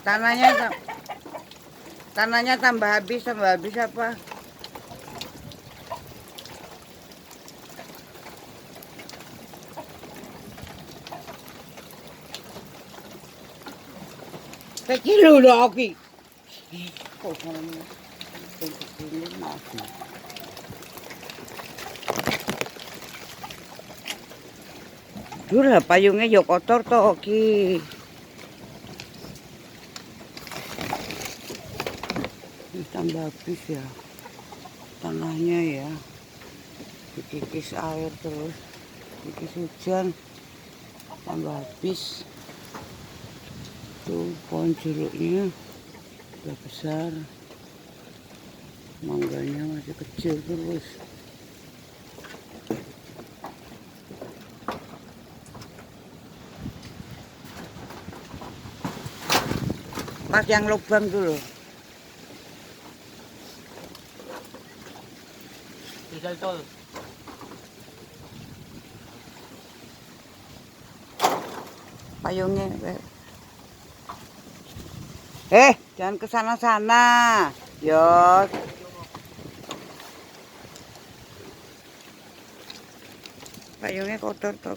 Tanahnya tanahnya tambah habis apa? Kecil udah oke. Kok sama ini masih. Dulu payungnya yo kotor toh oke. Ini tambah habis ya tanahnya ya. Dikikis air terus, dikikis hujan, tambah habis. Tuh pohon jeruknya udah besar, mangganya masih kecil terus. Pas yang lubang dulu. Tinggal tol. Payungnya. Jangan ke sana-sana. Yos. Payungnya kotor toh,